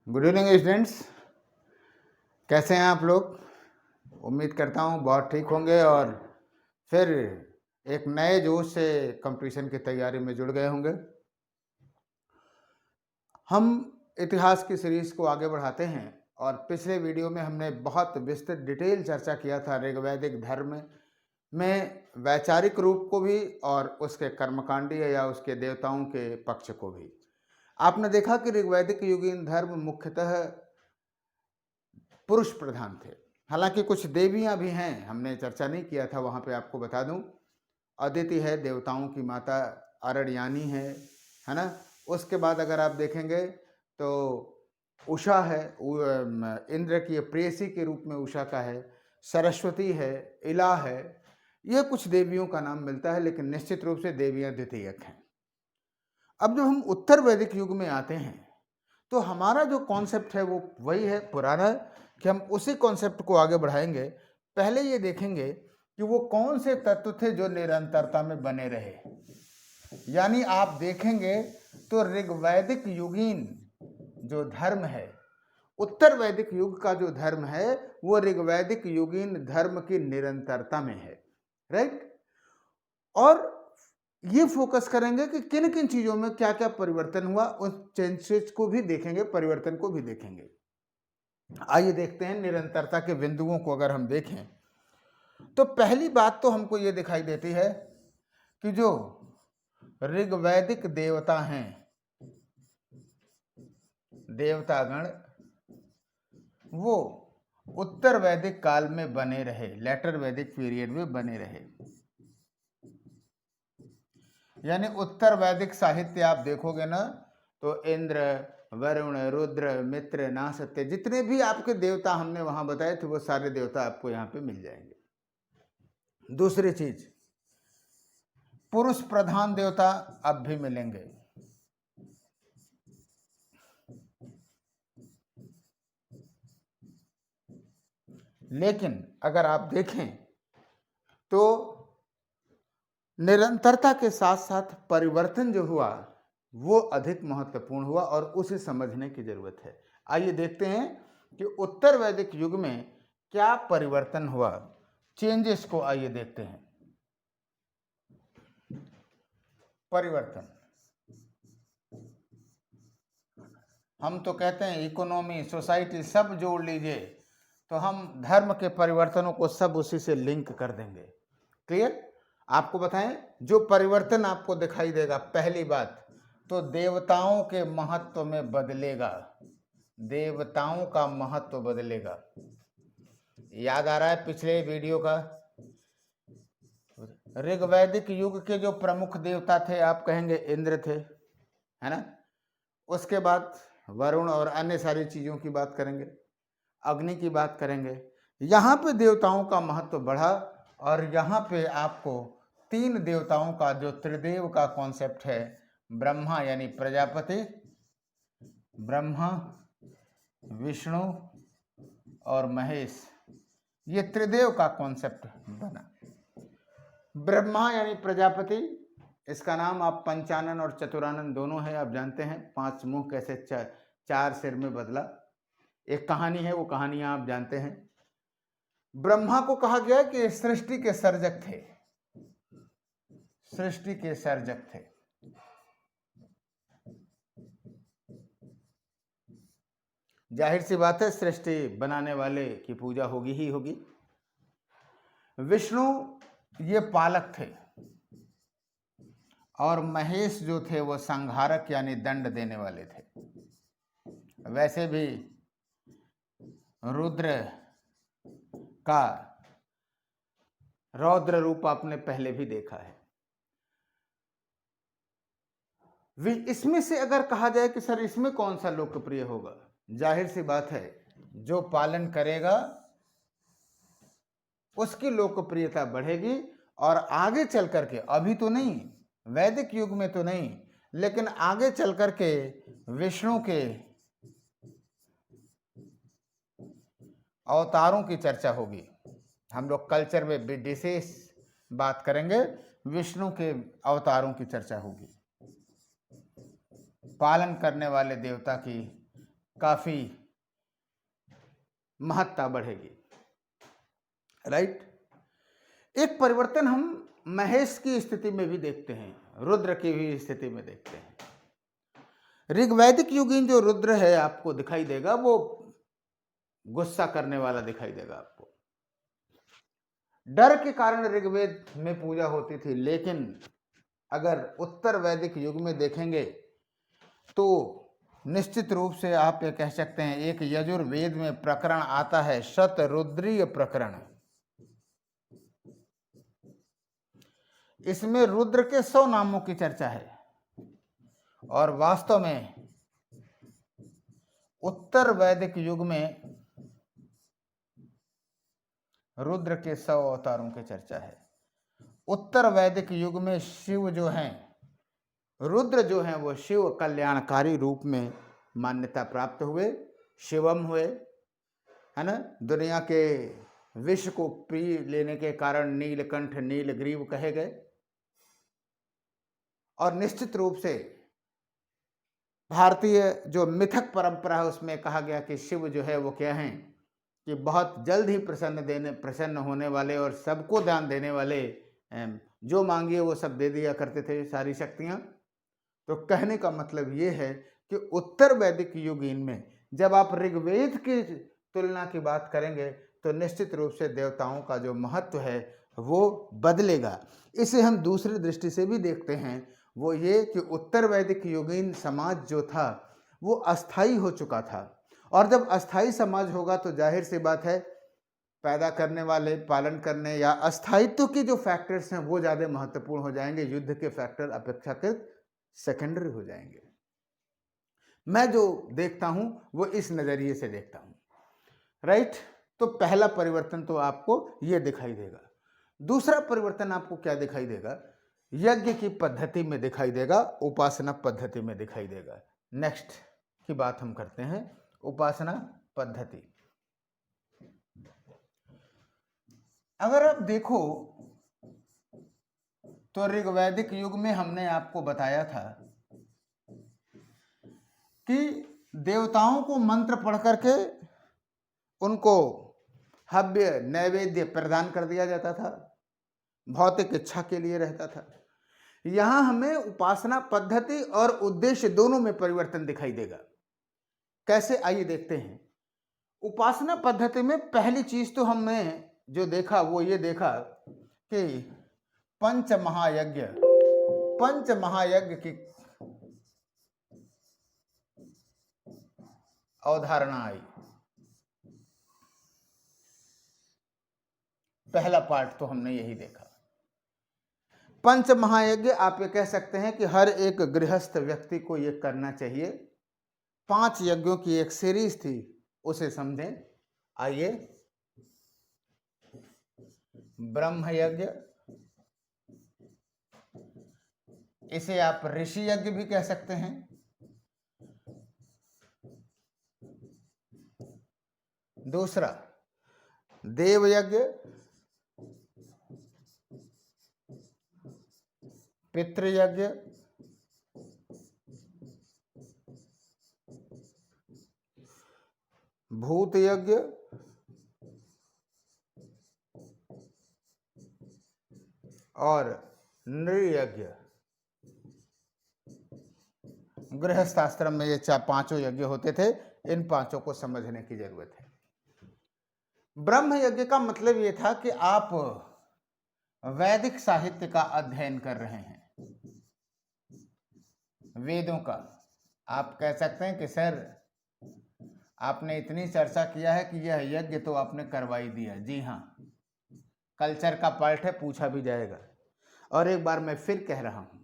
Good evening students, कैसे हैं आप लोग। उम्मीद करता हूँ बहुत ठीक होंगे और फिर एक नए जोश से कंपटीशन की तैयारी में जुड़ गए होंगे। हम इतिहास की सीरीज को आगे बढ़ाते हैं और पिछले वीडियो में हमने बहुत विस्तृत डिटेल चर्चा किया था ऋग्वैदिक धर्म में वैचारिक रूप को भी और उसके कर्मकांडीय या उसके देवताओं के पक्ष को भी। आपने देखा कि ऋग्वैदिक युगीन धर्म मुख्यतः पुरुष प्रधान थे। हालांकि कुछ देवियां भी हैं, हमने चर्चा नहीं किया था, वहां पे आपको बता दूं। अदिति है, देवताओं की माता, अरण्यानी है ना। उसके बाद अगर आप देखेंगे तो उषा है, इंद्र की प्रेयसी के रूप में उषा का है, सरस्वती है, इला है। ये कुछ देवियों का नाम मिलता है, लेकिन निश्चित रूप से देवियां द्वितीयक हैं। अब जब हम उत्तर वैदिक युग में आते हैं तो हमारा जो कॉन्सेप्ट है वो वही है पुराना, कि हम उसी कॉन्सेप्ट को आगे बढ़ाएंगे। पहले ये देखेंगे कि वो कौन से तत्व थे जो निरंतरता में बने रहे। यानी आप देखेंगे तो ऋग्वैदिक युगीन जो धर्म है, उत्तर वैदिक युग का जो धर्म है वो ऋग्वैदिक युगीन धर्म की निरंतरता में है, राइट। और ये फोकस करेंगे कि किन किन चीजों में क्या क्या परिवर्तन हुआ, उस चेंजेस को भी देखेंगे, परिवर्तन को भी देखेंगे। आइए देखते हैं निरंतरता के बिंदुओं को। अगर हम देखें तो पहली बात तो हमको ये दिखाई देती है कि जो ऋग्वैदिक देवता हैं, देवतागण, वो उत्तर वैदिक काल में बने रहे, लेटर वैदिक पीरियड में बने रहे। यानी उत्तर वैदिक साहित्य आप देखोगे ना तो इंद्र, वरुण, रुद्र, मित्र, नासत्य, जितने भी आपके देवता हमने वहां बताए थे वो सारे देवता आपको यहाँ पे मिल जाएंगे। दूसरी चीज, पुरुष प्रधान देवता अब भी मिलेंगे। लेकिन अगर आप देखें तो निरंतरता के साथ साथ परिवर्तन जो हुआ वो अधिक महत्वपूर्ण हुआ और उसे समझने की जरूरत है। आइए देखते हैं कि उत्तर वैदिक युग में क्या परिवर्तन हुआ, चेंजेस को आइए देखते हैं। परिवर्तन, हम तो कहते हैं इकोनॉमी, सोसाइटी सब जोड़ लीजिए तो हम धर्म के परिवर्तनों को सब उसी से लिंक कर देंगे। क्लियर। आपको बताएं, जो परिवर्तन आपको दिखाई देगा, पहली बात तो देवताओं के महत्व में बदलेगा, देवताओं का महत्व बदलेगा। याद आ रहा है पिछले वीडियो का, ऋग्वैदिक युग के जो प्रमुख देवता थे आप कहेंगे इंद्र थे, है ना। उसके बाद वरुण और अन्य सारी चीजों की बात करेंगे, अग्नि की बात करेंगे। यहाँ पे देवताओं का महत्व बढ़ा और यहाँ पे आपको तीन देवताओं का जो त्रिदेव का कॉन्सेप्ट है, ब्रह्मा यानी प्रजापति, ब्रह्मा, विष्णु और महेश, ये त्रिदेव का कॉन्सेप्ट बना। ब्रह्मा यानी प्रजापति, इसका नाम आप पंचानन और चतुरानन दोनों है, आप जानते हैं। पांच मुंह कैसे चार सिर में बदला, एक कहानी है, वो कहानियां आप जानते हैं। ब्रह्मा को कहा गया कि सृष्टि के सर्जक थे, सृष्टि के सर्जक थे। जाहिर सी बात है सृष्टि बनाने वाले की पूजा होगी ही होगी। विष्णु ये पालक थे और महेश जो थे वो संहारक यानी दंड देने वाले थे। वैसे भी रुद्र का रौद्र रूप आपने पहले भी देखा है। इसमें से अगर कहा जाए कि सर इसमें कौन सा लोकप्रिय होगा, जाहिर सी बात है जो पालन करेगा उसकी लोकप्रियता बढ़ेगी। और आगे चल करके, अभी तो नहीं, वैदिक युग में तो नहीं, लेकिन आगे चल करके विष्णु के अवतारों की चर्चा होगी। हम लोग कल्चर में विशेष बात करेंगे, विष्णु के अवतारों की चर्चा होगी, पालन करने वाले देवता की काफी महत्ता बढ़ेगी। राइट। एक परिवर्तन हम महेश की स्थिति में भी देखते हैं, रुद्र की भी स्थिति में देखते हैं। ऋग्वैदिक युगीन जो रुद्र है आपको दिखाई देगा, वो गुस्सा करने वाला दिखाई देगा आपको। डर के कारण ऋग्वेद में पूजा होती थी, लेकिन अगर उत्तर वैदिक युग में देखेंगे तो निश्चित रूप से आप ये कह सकते हैं, एक यजुर्वेद में प्रकरण आता है शतरुद्रीय प्रकरण। इसमें रुद्र के 100 नामों की चर्चा है और वास्तव में उत्तर वैदिक युग में रुद्र के 100 अवतारों की चर्चा है। उत्तर वैदिक युग में शिव जो हैं, रुद्र जो हैं, वो शिव कल्याणकारी रूप में मान्यता प्राप्त हुए, शिवम हुए, है ना। दुनिया के विष को पी लेने के कारण नीलकंठ नीलग्रीव कहे गए। और निश्चित रूप से भारतीय जो मिथक परंपरा है उसमें कहा गया कि शिव जो है वो क्या हैं कि बहुत जल्द ही प्रसन्न होने वाले और सबको दान देने वाले, जो मांगिए वो सब दे दिया करते थे, सारी शक्तियां। तो कहने का मतलब ये है कि उत्तर वैदिक युगीन में जब आप ऋग्वेद की तुलना की बात करेंगे तो निश्चित रूप से देवताओं का जो महत्व है वो बदलेगा। इसे हम दूसरी दृष्टि से भी देखते हैं, वो ये कि उत्तर वैदिक युगीन समाज जो था वो अस्थाई हो चुका था, और जब अस्थाई समाज होगा तो जाहिर सी बात है पैदा करने वाले, पालन करने या अस्थायित्व के जो फैक्टर्स हैं वो ज़्यादा महत्वपूर्ण हो जाएंगे, युद्ध के फैक्टर अपेक्षाकृत सेकेंडरी हो जाएंगे। मैं जो देखता हूं वो इस नज़रिए से देखता हूं। राइट। तो पहला परिवर्तन तो आपको ये दिखाई देगा। दूसरा परिवर्तन आपको क्या दिखाई देगा? यज्ञ की पद्धति में दिखाई देगा, उपासना पद्धति में दिखाई देगा। नेक्स्ट की बात हम करते हैं, उपासना पद्धति। अगर आप देखो तो ऋग्वैदिक युग में हमने आपको बताया था कि देवताओं को मंत्र पढ़ करके उनको हव्य नैवेद्य प्रदान कर दिया जाता था, भौतिक इच्छा के लिए रहता था। यहां हमें उपासना पद्धति और उद्देश्य दोनों में परिवर्तन दिखाई देगा। कैसे, आइए देखते हैं। उपासना पद्धति में पहली चीज तो हमने जो देखा वो ये देखा कि पंच महायज्ञ की अवधारणा आई। पहला पार्ट तो हमने यही देखा। पंच महायज्ञ आप ये कह सकते हैं कि हर एक गृहस्थ व्यक्ति को ये करना चाहिए। 5 यज्ञों की एक सीरीज थी, उसे समझें। आइए, ब्रह्म यज्ञ, इसे आप ऋषि यज्ञ भी कह सकते हैं। दूसरा देव यज्ञ, पितृयज्ञ, भूत यज्ञ, और नृयज्ञ। गृहस्थ आश्रम में ये 5 यज्ञ होते थे। इन 5 को समझने की जरूरत है। ब्रह्म यज्ञ का मतलब ये था कि आप वैदिक साहित्य का अध्ययन कर रहे हैं, वेदों का। आप कह सकते हैं कि सर आपने इतनी चर्चा किया है कि यह यज्ञ तो आपने करवा ही दिया। जी हाँ, कल्चर का पार्ट है, पूछा भी जाएगा। और एक बार मैं फिर कह रहा हूं,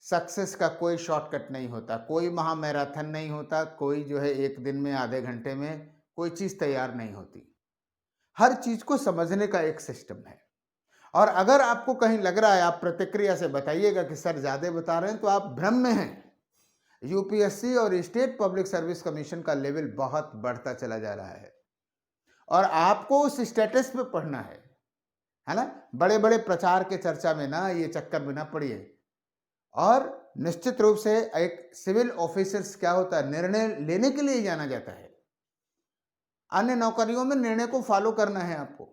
सक्सेस का कोई शॉर्टकट नहीं होता, कोई महामैराथन नहीं होता, कोई जो है एक दिन में आधे घंटे में कोई चीज तैयार नहीं होती। हर चीज को समझने का एक सिस्टम है। और अगर आपको कहीं लग रहा है, आप प्रतिक्रिया से बताइएगा कि सर ज्यादा बता रहे हैं, तो आप भ्रम में हैं। यूपीएससी और स्टेट पब्लिक सर्विस कमीशन का लेवल बहुत बढ़ता चला जा रहा है और आपको उस स्टेटस पे पढ़ना है ना। बड़े बड़े प्रचार के चर्चा में ना ये चक्कर में ना पड़िए और निश्चित रूप से एक सिविल ऑफिसर्स क्या होता है, निर्णय लेने के लिए जाना जाता है। अन्य नौकरियों में निर्णय को फॉलो करना है आपको।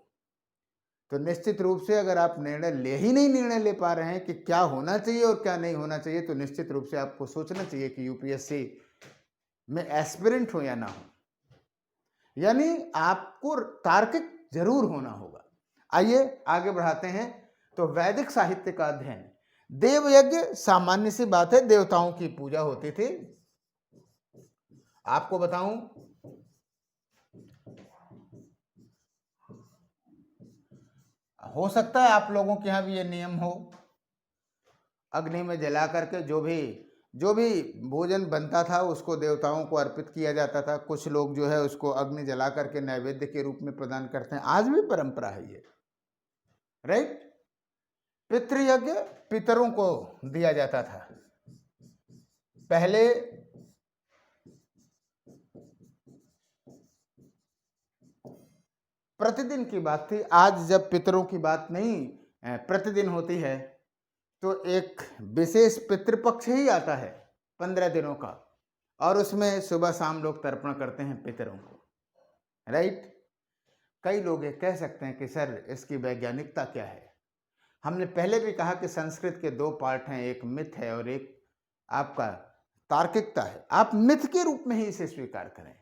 तो निश्चित रूप से अगर आप निर्णय ले पा रहे हैं कि क्या होना चाहिए और क्या नहीं होना चाहिए, तो निश्चित रूप से आपको सोचना चाहिए कि यूपीएससी में एस्पिरेंट हो या ना हो, यानी आपको तार्किक जरूर होना होगा। आइए आगे बढ़ाते हैं। तो वैदिक साहित्य का अध्ययन, देव यज्ञ सामान्य सी बात है, देवताओं की पूजा होती थी। आपको बताऊं, हो सकता है आप लोगों के यहां भी ये नियम हो, अग्नि में जला करके जो भी भोजन बनता था उसको देवताओं को अर्पित किया जाता था। कुछ लोग जो है उसको अग्नि जला करके नैवेद्य के रूप में प्रदान करते हैं, आज भी परंपरा है ये, राइट। पितृयज्ञ पितरों को दिया जाता था। पहले प्रतिदिन की बात थी, आज जब पितरों की बात नहीं प्रतिदिन होती है, तो एक विशेष पितृपक्ष ही आता है 15 दिनों का, और उसमें सुबह शाम लोग तर्पण करते हैं पितरों को, राइट। कई लोग ये कह सकते हैं कि सर इसकी वैज्ञानिकता क्या है। हमने पहले भी कहा कि संस्कृत के दो पार्ट हैं, एक मिथ है और एक आपका तार्किकता है। आप मिथ के रूप में ही इसे स्वीकार करें,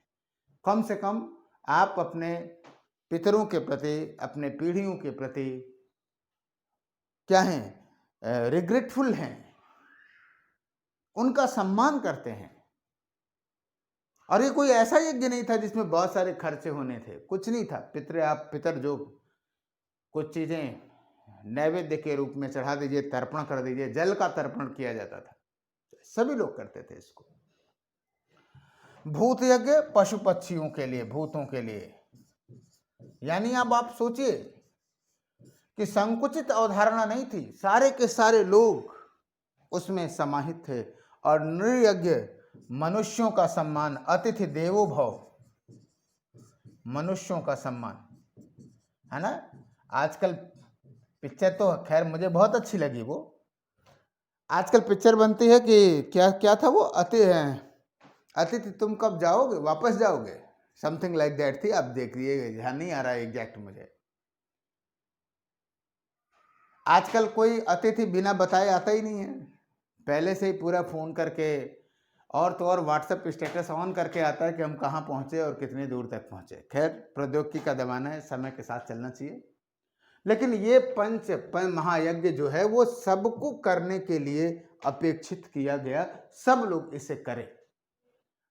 कम से कम आप अपने पितरों के प्रति, अपने पीढ़ियों के प्रति क्या हैं, रिग्रेटफुल हैं, उनका सम्मान करते हैं। और ये कोई ऐसा यज्ञ नहीं था जिसमें बहुत सारे खर्चे होने थे, कुछ नहीं था। पितर जो कुछ चीजें नैवेद्य के रूप में चढ़ा दीजिए, तर्पण कर दीजिए, जल का तर्पण किया जाता था, सभी लोग करते थे इसको। भूत यज्ञ पशु पक्षियों के लिए, भूतों के लिए, यानी अब आप सोचिए कि संकुचित अवधारणा नहीं थी, सारे के सारे लोग उसमें समाहित थे। और नृयज्ञ मनुष्यों का सम्मान, अतिथि देवो भव, मनुष्यों का सम्मान, है ना। आजकल पिक्चर तो खैर मुझे बहुत अच्छी लगी, वो आजकल पिक्चर बनती है कि क्या क्या था वो, अतिथि तुम कब जाओगे, वापस जाओगे, समथिंग लाइक दैट थी। आप देखिए, ध्यान नहीं आ रहा है एग्जैक्ट मुझे। आजकल कोई अतिथि बिना बताए आता ही नहीं है, पहले से ही पूरा फोन करके और तो और व्हाट्सएप स्टेटस ऑन करके आता है कि हम कहाँ पहुंचे और कितनी दूर तक पहुंचे। खैर प्रौद्योगिकी का जमाना है, समय के साथ चलना चाहिए। लेकिन ये पंच महायज्ञ जो है वो सबको करने के लिए अपेक्षित किया गया, सब लोग इसे करें,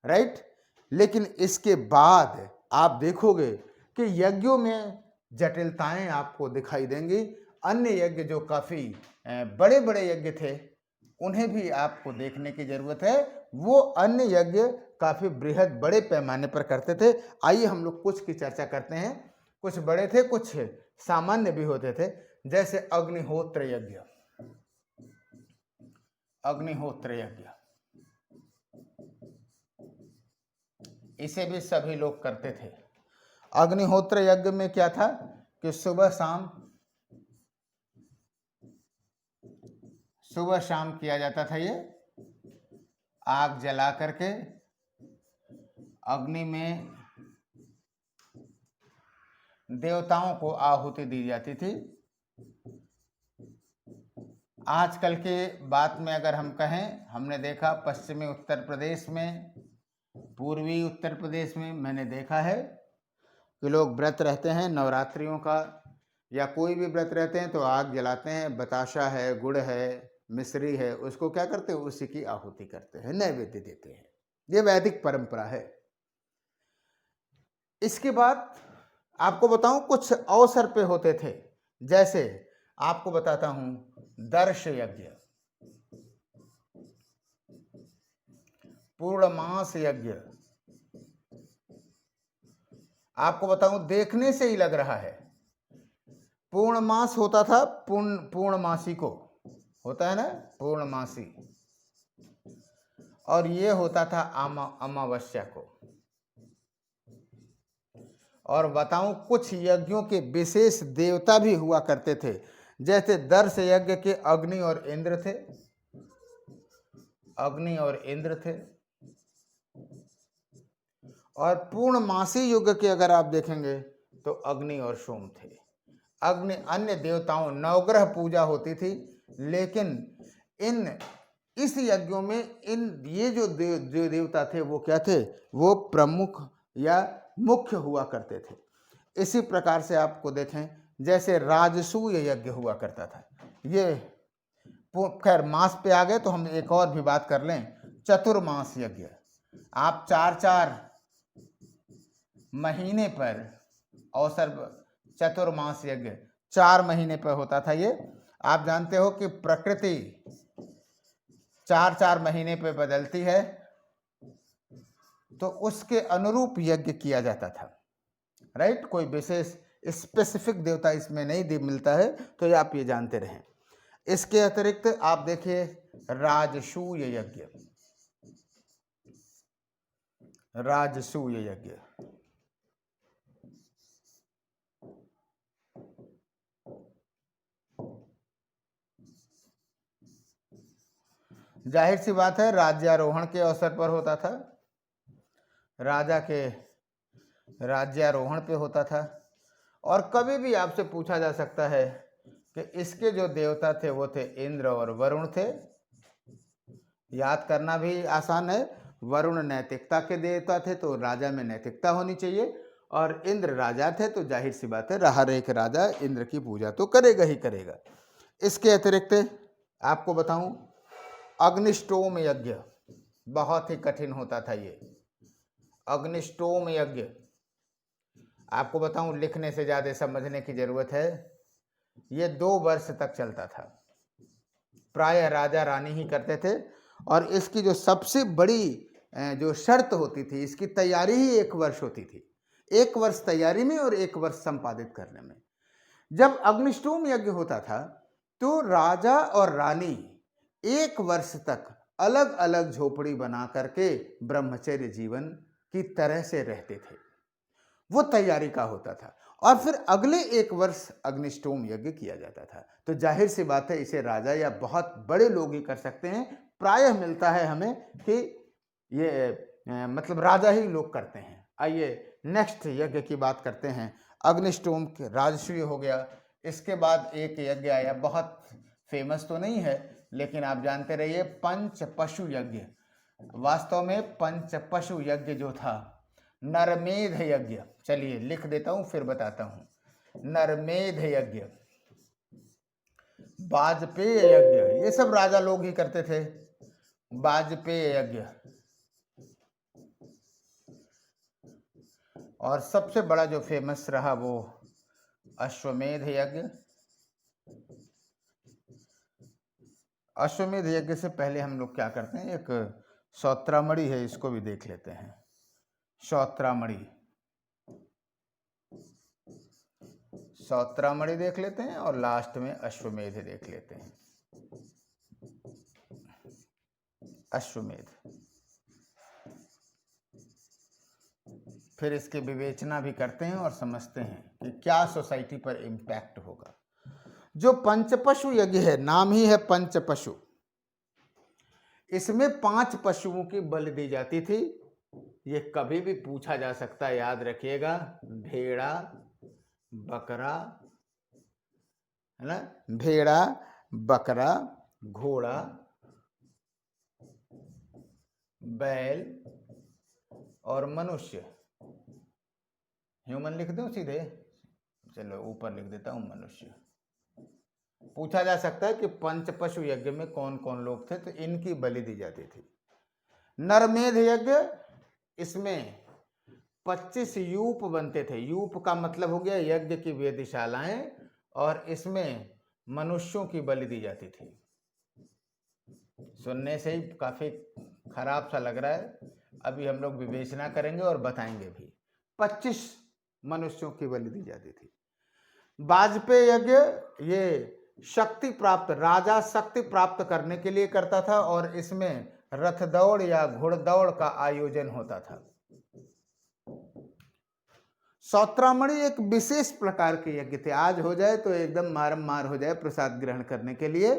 राइट। लेकिन इसके बाद आप देखोगे कि यज्ञों में जटिलताएं आपको दिखाई देंगी। अन्य यज्ञ जो काफी बड़े बड़े यज्ञ थे, उन्हें भी आपको देखने की जरूरत है। वो अन्य यज्ञ काफी बृहद, बड़े पैमाने पर करते थे। आइए हम लोग कुछ की चर्चा करते हैं। कुछ बड़े थे, कुछ सामान्य भी होते थे, जैसे अग्निहोत्र यज्ञ। अग्निहोत्र यज्ञ इसे भी सभी लोग करते थे। अग्निहोत्र यज्ञ में क्या था कि सुबह शाम किया जाता था। ये आग जला करके अग्नि में देवताओं को आहुति दी जाती थी। आजकल के बात में अगर हम कहें, हमने देखा पश्चिमी उत्तर प्रदेश में, पूर्वी उत्तर प्रदेश में मैंने देखा है कि लोग व्रत रहते हैं नवरात्रियों का, या कोई भी व्रत रहते हैं तो आग जलाते हैं, बताशा है, गुड़ है, मिश्री है, उसको क्या करते हैं, उसी की आहुति करते हैं, नैवेद्य देते हैं। ये वैदिक परंपरा है। इसके बाद आपको बताऊं कुछ अवसर पे होते थे, जैसे आपको बताता हूं दर्श यज्ञ, पूर्णमास यज्ञ। आपको बताऊं, देखने से ही लग रहा है, पूर्णमास होता था, पूर्णमासी को होता है ना, पूर्णमासी, और ये होता था अमावस्या को। और बताऊं, कुछ यज्ञों के विशेष देवता भी हुआ करते थे, जैसे दर्श यज्ञ के अग्नि और इंद्र थे, अग्नि और इंद्र थे। और पूर्णमासी युग के अगर आप देखेंगे तो अग्नि और सोम थे। अग्नि अन्य देवताओं नवग्रह पूजा होती थी, लेकिन इस यज्ञों में ये जो देवता थे वो क्या थे, वो प्रमुख या मुख्य हुआ करते थे। इसी प्रकार से आपको देखें जैसे राजसूय यज्ञ हुआ करता था। ये खैर मास पे आ गए तो हम एक और भी बात कर लें, चतुर्मास यज्ञ। आप 4-4 महीने पर अवसर, चतुर्मास यज्ञ 4 महीने पर होता था। ये आप जानते हो कि प्रकृति 4-4 महीने पे बदलती है, तो उसके अनुरूप यज्ञ किया जाता था, राइट। कोई विशेष स्पेसिफिक देवता इसमें नहीं मिलता है, तो ये आप ये जानते रहें। इसके अतिरिक्त आप देखिए राजसूय यज्ञ। राजसूय यज्ञ जाहिर सी बात है राज्यारोहण के अवसर पर होता था, राजा के राज्यारोहण पे होता था। और कभी भी आपसे पूछा जा सकता है कि इसके जो देवता थे वो थे इंद्र और वरुण थे। याद करना भी आसान है, वरुण नैतिकता के देवता थे तो राजा में नैतिकता होनी चाहिए, और इंद्र राजा थे तो जाहिर सी बात है हर एक राजा इंद्र की पूजा तो करेगा ही करेगा। इसके अतिरिक्त आपको बताऊं अग्निष्टोम यज्ञ बहुत ही कठिन होता था। ये अग्निष्टोम यज्ञ आपको बताऊं लिखने से ज्यादा समझने की जरूरत है। ये 2 वर्ष तक चलता था, प्राय राजा रानी ही करते थे। और इसकी जो सबसे बड़ी जो शर्त होती थी, इसकी तैयारी ही 1 वर्ष होती थी। 1 वर्ष तैयारी में और 1 वर्ष संपादित करने में। जब अग्निष्टोम यज्ञ होता था तो राजा और रानी 1 वर्ष तक अलग अलग झोपड़ी बना करके ब्रह्मचर्य जीवन की तरह से रहते थे, वो तैयारी का होता था। और फिर अगले 1 वर्ष अग्निष्टोम यज्ञ किया जाता था। तो जाहिर सी बात है इसे राजा या बहुत बड़े लोग ही कर सकते हैं। प्रायः मिलता है हमें कि ये मतलब राजा ही लोग करते हैं। आइए नेक्स्ट यज्ञ की बात करते हैं। अग्निष्टोम के राजसूय हो गया। इसके बाद एक यज्ञ आया, बहुत फेमस तो नहीं है लेकिन आप जानते रहिए, पंच पशु यज्ञ। वास्तव में पंच पशु यज्ञ जो था नरमेध यज्ञ, चलिए लिख देता हूं फिर बताता हूं। नरमेध यज्ञ, वाजपेय यज्ञ, ये सब राजा लोग ही करते थे। वाजपेय यज्ञ, और सबसे बड़ा जो फेमस रहा वो अश्वमेध यज्ञ। अश्वमेध यज्ञ से पहले हम लोग क्या करते हैं, एक सौत्रामणि है, इसको भी देख लेते हैं। सौत्रामणि, सौत्रामणि देख लेते हैं और लास्ट में अश्वमेध देख लेते हैं। अश्वमेध, फिर इसकी विवेचना भी करते हैं और समझते हैं कि क्या सोसाइटी पर इम्पैक्ट होगा। जो पंचपशु यज्ञ है, नाम ही है पंचपशु, इसमें 5 पशुओं की बलि दी जाती थी। ये कभी भी पूछा जा सकता है, याद रखिएगा। भेड़ा, बकरा, है ना, भेड़ा, बकरा, घोड़ा, बैल और मनुष्य। ह्यूमन लिख दूं सीधे, चलो ऊपर लिख देता हूं मनुष्य। पूछा जा सकता है कि पंचपशु यज्ञ में कौन कौन लोग थे, तो इनकी बलि दी जाती थी। नरमेध यज्ञ, इसमें 25 यूप बनते थे। यूप का मतलब हो गया यज्ञ की वेदशालाएं, और इसमें मनुष्यों की बलि दी जाती थी। सुनने से ही काफी खराब सा लग रहा है, अभी हम लोग विवेचना करेंगे और बताएंगे भी। 25 मनुष्यों की बलि दी जाती थी। वाजपेय यज्ञ, ये शक्ति प्राप्त, राजा शक्ति प्राप्त करने के लिए करता था, और इसमें रथ दौड़ या घुड़दौड़ का आयोजन होता था। सौत्रामणि एक विशेष प्रकार के यज्ञ थे। आज हो जाए तो एकदम मारम मार हो जाए प्रसाद ग्रहण करने के लिए।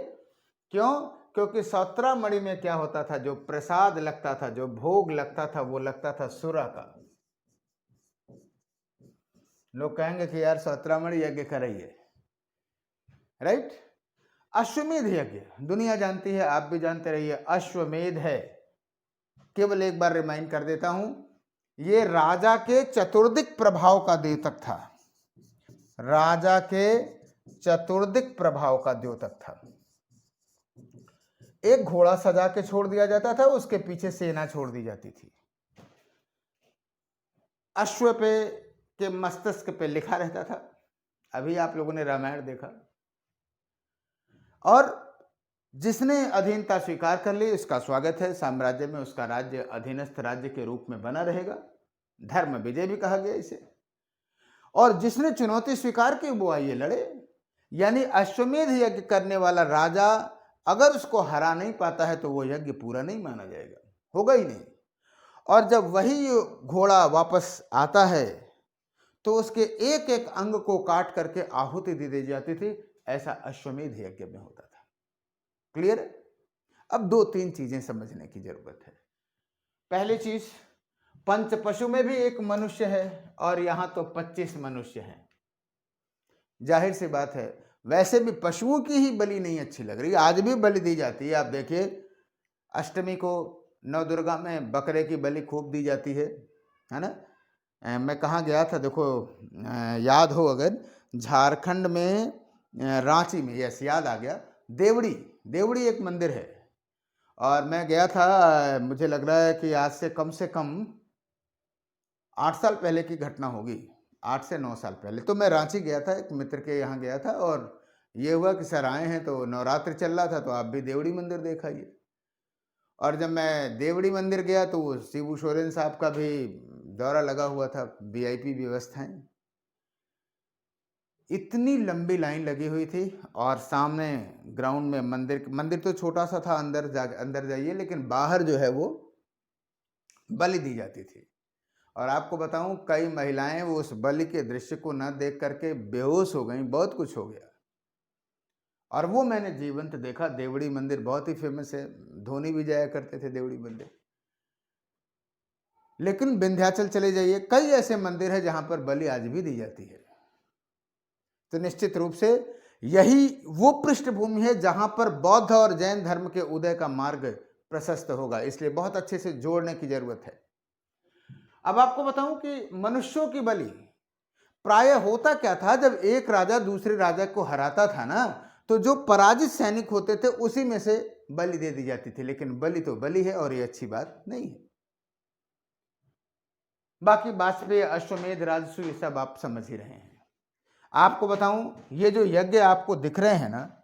क्यों? क्योंकि 17 मणि में क्या होता था, जो प्रसाद लगता था, जो भोग लगता था, वो लगता था सुरा का। लोग कहेंगे कि यार 17 मणि यज्ञ कर रही है, राइट। अश्वमेध यज्ञ दुनिया जानती है, आप भी जानते रहिए, अश्वमेध है। केवल एक बार रिमाइंड कर देता हूं, ये राजा के चतुर्दिक प्रभाव का द्योतक था, राजा के चतुर्दिक प्रभाव का द्योतक था। एक घोड़ा सजा के छोड़ दिया जाता था, उसके पीछे सेना छोड़ दी जाती थी। अश्व पे के मस्तिष्क पे लिखा रहता था। अभी आप लोगों ने रामायण देखा। और जिसने अधीनता स्वीकार कर ली उसका स्वागत है, साम्राज्य में उसका राज्य अधीनस्थ राज्य के रूप में बना रहेगा। धर्म विजय भी कहा गया इसे। और जिसने चुनौती स्वीकार की वो आइए लड़े। यानी अश्वमेध यज्ञ करने वाला राजा अगर उसको हरा नहीं पाता है तो वो यज्ञ पूरा नहीं माना जाएगा, होगा ही नहीं। और जब वही घोड़ा वापस आता है तो उसके एक एक अंग को काट करके आहुति दे दी जाती थी। ऐसा अश्वमेध यज्ञ में होता था। क्लियर? अब 2-3 चीजें समझने की जरूरत है। पहली चीज, पंच पशु में भी एक मनुष्य है और यहां तो 25 मनुष्य हैं। जाहिर सी बात है, वैसे भी पशुओं की ही बलि नहीं अच्छी लग रही, आज भी बलि दी जाती है। आप देखिए अष्टमी को नवदुर्गा में बकरे की बलि खूब दी जाती है ना। मैं कहाँ गया था देखो, याद हो अगर, झारखंड में रांची में, यस याद आ गया, देवड़ी एक मंदिर है। और मैं गया था, मुझे लग रहा है कि आज से कम 8 साल पहले की घटना होगी, 8 से 9 साल पहले। तो मैं रांची गया था, एक मित्र के यहाँ गया था और ये हुआ कि सर आए हैं तो नवरात्र चल रहा था तो आप भी देवड़ी मंदिर देख आइए। और जब मैं देवड़ी मंदिर गया तो वो शिबू सोरेन साहब का भी दौरा लगा हुआ था, वीआईपी व्यवस्थाएं। इतनी लंबी लाइन लगी हुई थी और सामने ग्राउंड में मंदिर तो छोटा सा था, अंदर जाइए, लेकिन बाहर जो है वो बलि दी जाती थी। और आपको बताऊं, कई महिलाएं वो उस बलि के दृश्य को न देख करके बेहोश हो गई, बहुत कुछ हो गया। और वो मैंने जीवंत देखा। देवड़ी मंदिर बहुत ही फेमस है, धोनी भी जाया करते थे देवड़ी मंदिर। लेकिन विंध्याचल चले जाइए, कई ऐसे मंदिर है जहां पर बलि आज भी दी जाती है। तो निश्चित रूप से यही वो पृष्ठभूमि है जहां पर बौद्ध और जैन धर्म के उदय का मार्ग प्रशस्त होगा, इसलिए बहुत अच्छे से जोड़ने की जरूरत है। अब आपको बताऊं कि मनुष्यों की बलि प्राय होता क्या था, जब एक राजा दूसरे राजा को हराता था ना, तो जो पराजित सैनिक होते थे उसी में से बलि दे दी जाती थी। लेकिन बलि तो बलि है और ये अच्छी बात नहीं है। बाकी वाजपेयी, अश्वमेध, राजसूय, ये सब आप समझ ही रहे हैं। आपको बताऊं, ये जो यज्ञ आपको दिख रहे हैं ना,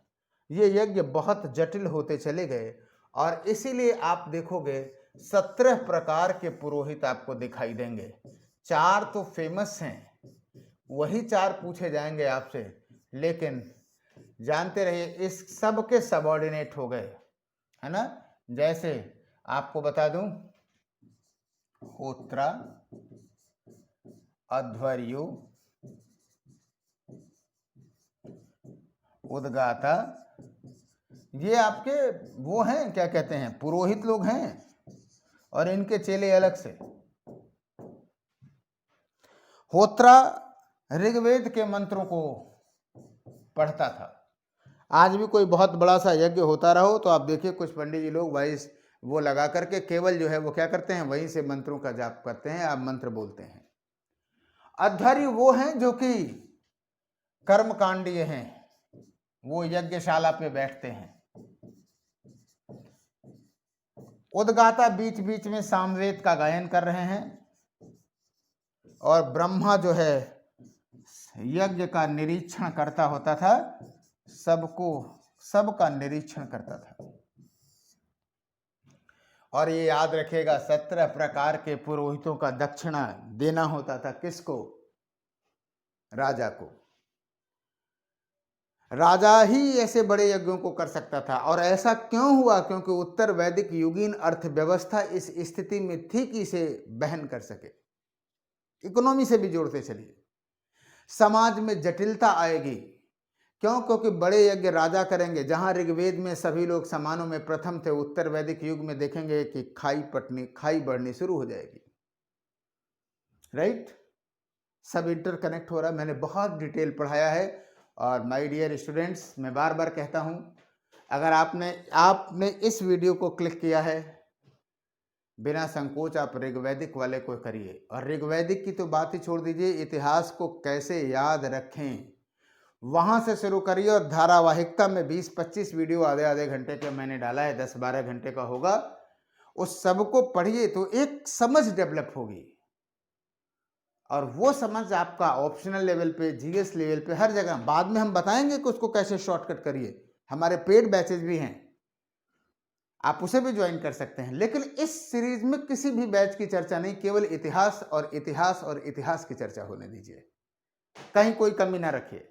ये यज्ञ बहुत जटिल होते चले गए और इसीलिए आप देखोगे 17 प्रकार के पुरोहित आपको दिखाई देंगे। 4 तो फेमस हैं, वही 4 पूछे जाएंगे आपसे, लेकिन जानते रहिए इस सब के सबऑर्डिनेट हो गए, है ना। जैसे आपको बता दूं, होत्रा, अध्वर्यु, उद्गाता, ये आपके वो हैं, क्या कहते हैं, पुरोहित लोग हैं। और इनके चेले अलग से। होत्रा ऋग्वेद के मंत्रों को पढ़ता था। आज भी कोई बहुत बड़ा सा यज्ञ होता रहो तो आप देखिए कुछ पंडित जी लोग वही वो लगा करके केवल जो है वो क्या करते हैं, वहीं से मंत्रों का जाप करते हैं, आप मंत्र बोलते हैं। अध्वर्यु वो हैं जो कि कर्मकांडीय हैं, वो यज्ञशाला पे बैठते हैं। उद्गाता बीच बीच में सामवेद का गायन कर रहे हैं। और ब्रह्मा जो है यज्ञ का निरीक्षण करता होता था, सबका निरीक्षण करता था। और ये याद रखिएगा, 17 प्रकार के पुरोहितों का दक्षिणा देना होता था। किसको? राजा को। राजा ही ऐसे बड़े यज्ञों को कर सकता था। और ऐसा क्यों हुआ? क्योंकि उत्तर वैदिक युगीन अर्थव्यवस्था इस स्थिति में थी कि इसे बहन कर सके। इकोनॉमी से भी जोड़ते चलिए, समाज में जटिलता आएगी क्यों? क्योंकि बड़े यज्ञ राजा करेंगे। जहां ऋग्वेद में सभी लोग समानों में प्रथम थे, उत्तर वैदिक युग में देखेंगे कि खाई बढ़नी शुरू हो जाएगी। राइट? सब इंटरकनेक्ट हो रहा है। मैंने बहुत डिटेल पढ़ाया है और माय डियर स्टूडेंट्स, मैं बार बार कहता हूं, अगर आपने इस वीडियो को क्लिक किया है, बिना संकोच आप ऋग्वैदिक वाले को करिए। और ऋग्वैदिक की तो बात ही छोड़ दीजिए, इतिहास को कैसे याद रखें वहां से शुरू करिए। और धारावाहिकता में 20-25 वीडियो आधे आधे घंटे के मैंने डाला है, 10-12 घंटे का होगा। उस सब को पढ़िए तो एक समझ डेवलप होगी, और वो समझ आपका ऑप्शनल लेवल पे, जीएस लेवल पे, हर जगह बाद में हम बताएंगे कि उसको कैसे शॉर्टकट करिए। हमारे पेड बैचेज भी हैं, आप उसे भी ज्वाइन कर सकते हैं। लेकिन इस सीरीज में किसी भी बैच की चर्चा नहीं, केवल इतिहास और इतिहास और इतिहास की चर्चा होने दीजिए, कहीं कोई कमी ना रखिए।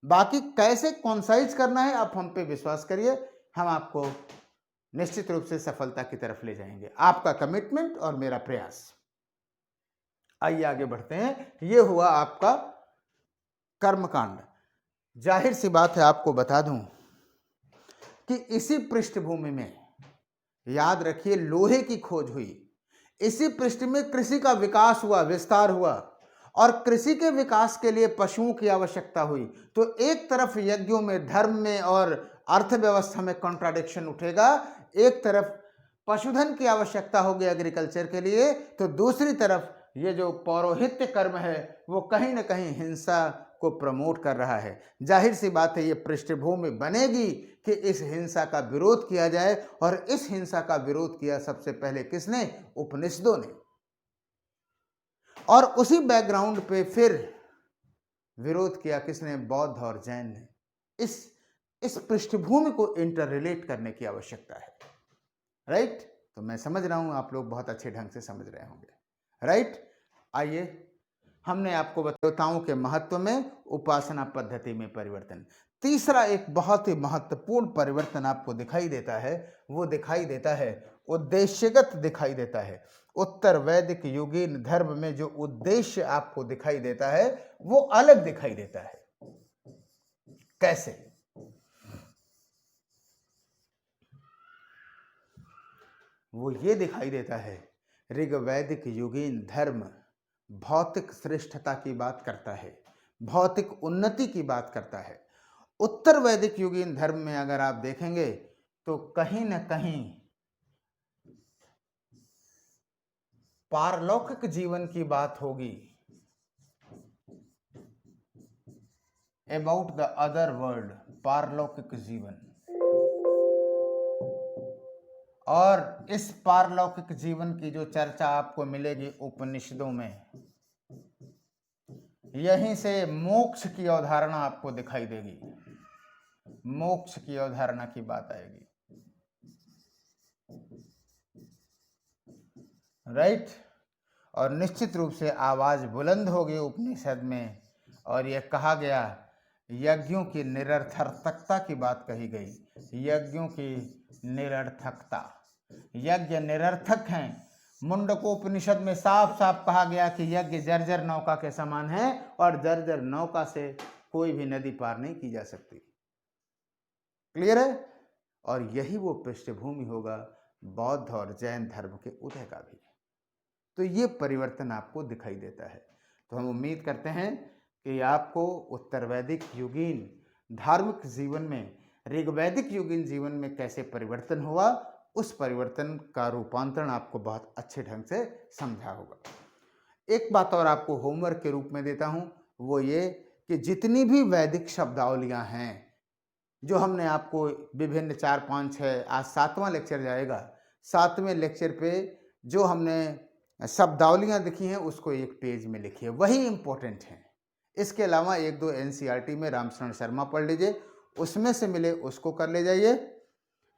बाकी कैसे कॉन्साइज करना है, आप हम पे विश्वास करिए, हम आपको निश्चित रूप से सफलता की तरफ ले जाएंगे। आपका कमिटमेंट और मेरा प्रयास। आइए आगे बढ़ते हैं। यह हुआ आपका कर्मकांड। जाहिर सी बात है, आपको बता दूं कि इसी पृष्ठभूमि में, याद रखिए, लोहे की खोज हुई। इसी पृष्ठ में कृषि का विकास हुआ, विस्तार हुआ, और कृषि के विकास के लिए पशुओं की आवश्यकता हुई। तो एक तरफ यज्ञों में, धर्म में और अर्थव्यवस्था में कॉन्ट्राडिक्शन उठेगा, एक तरफ पशुधन की आवश्यकता होगी एग्रीकल्चर के लिए, तो दूसरी तरफ ये जो पौरोहित्य कर्म है वो कहीं ना कहीं हिंसा को प्रमोट कर रहा है। जाहिर सी बात है, ये पृष्ठभूमि बनेगी कि इस हिंसा का विरोध किया जाए, और इस हिंसा का विरोध किया सबसे पहले किसने? उपनिषदों ने। और उसी बैकग्राउंड पे फिर विरोध किया किसने? बौद्ध और जैन ने। इस पृष्ठभूमि को इंटर रिलेट करने की आवश्यकता है। राइट? तो मैं समझ रहा हूं आप लोग बहुत अच्छे ढंग से समझ रहे होंगे। राइट? आइए, हमने आपको देवताओं के महत्व में, उपासना पद्धति में परिवर्तन। तीसरा एक बहुत ही महत्वपूर्ण परिवर्तन आपको दिखाई देता है, वो दिखाई देता है, उद्देश्यगत दिखाई देता है। उत्तर वैदिक युगीन धर्म में जो उद्देश्य आपको दिखाई देता है वो अलग दिखाई देता है। कैसे? वो ये दिखाई देता है, ऋग्वैदिक युगीन धर्म भौतिक श्रेष्ठता की बात करता है, भौतिक उन्नति की बात करता है। उत्तर वैदिक युगीन धर्म में अगर आप देखेंगे तो कहीं ना कहीं पारलौकिक जीवन की बात होगी, अबाउट द अदर वर्ल्ड, पारलौकिक जीवन। और इस पारलौकिक जीवन की जो चर्चा आपको मिलेगी उपनिषदों में, यहीं से मोक्ष की अवधारणा आपको दिखाई देगी, मोक्ष की अवधारणा की बात आएगी। राइट? और निश्चित रूप से आवाज बुलंद होगी उपनिषद में, और यह कहा गया, यज्ञों की निरर्थकता की बात कही गई, यज्ञों की निरर्थकता। यज्ञ निरर्थक हैं। मुंडकोपनिषद में साफ साफ कहा गया कि यज्ञ जर्जर नौका के समान है, और जर्जर नौका से कोई भी नदी पार नहीं की जा सकती। क्लियर है? और यही वो पृष्ठभूमि होगा बौद्ध और जैन धर्म के उदय का भी। तो ये परिवर्तन आपको दिखाई देता है। तो हम उम्मीद करते हैं कि आपको उत्तर वैदिक युगीन धार्मिक जीवन में, ऋग्वैदिक युगीन जीवन में कैसे परिवर्तन हुआ, उस परिवर्तन का रूपांतरण आपको बहुत अच्छे ढंग से समझा होगा। एक बात और आपको होमवर्क के रूप में देता हूं, वो ये कि जितनी भी वैदिक शब्दावलियां हैं जो हमने आपको विभिन्न 4, 5, 6, आज 7वां लेक्चर जाएगा, 7वें लेक्चर पे जो हमने शब्दावलियां लिखी हैं उसको एक पेज में लिखिए, वही इंपॉर्टेंट हैं। इसके अलावा 1-2 एनसीईआरटी में रामशरण शर्मा पढ़ लीजिए, उसमें से मिले उसको कर ले जाइए।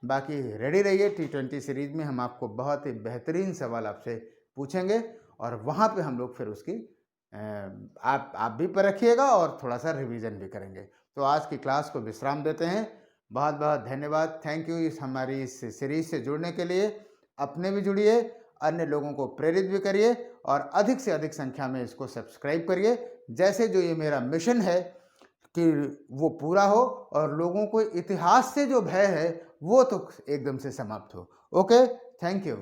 बाकी रेडी रहिए, T20 सीरीज में हम आपको बहुत ही बेहतरीन सवाल आपसे पूछेंगे, और वहाँ पे हम लोग फिर उसकी आप भी पर रखिएगा और थोड़ा सा रिवीजन भी करेंगे। तो आज की क्लास को विश्राम देते हैं। बहुत बहुत धन्यवाद, थैंक यू हमारी इस सीरीज से जुड़ने के लिए। अपने भी जुड़िए, अन्य लोगों को प्रेरित भी करिए, और अधिक से अधिक संख्या में इसको सब्सक्राइब करिए। जैसे जो ये मेरा मिशन है कि वो पूरा हो और लोगों को इतिहास से जो भय है वो तो एकदम से समाप्त हो। Okay, thank you.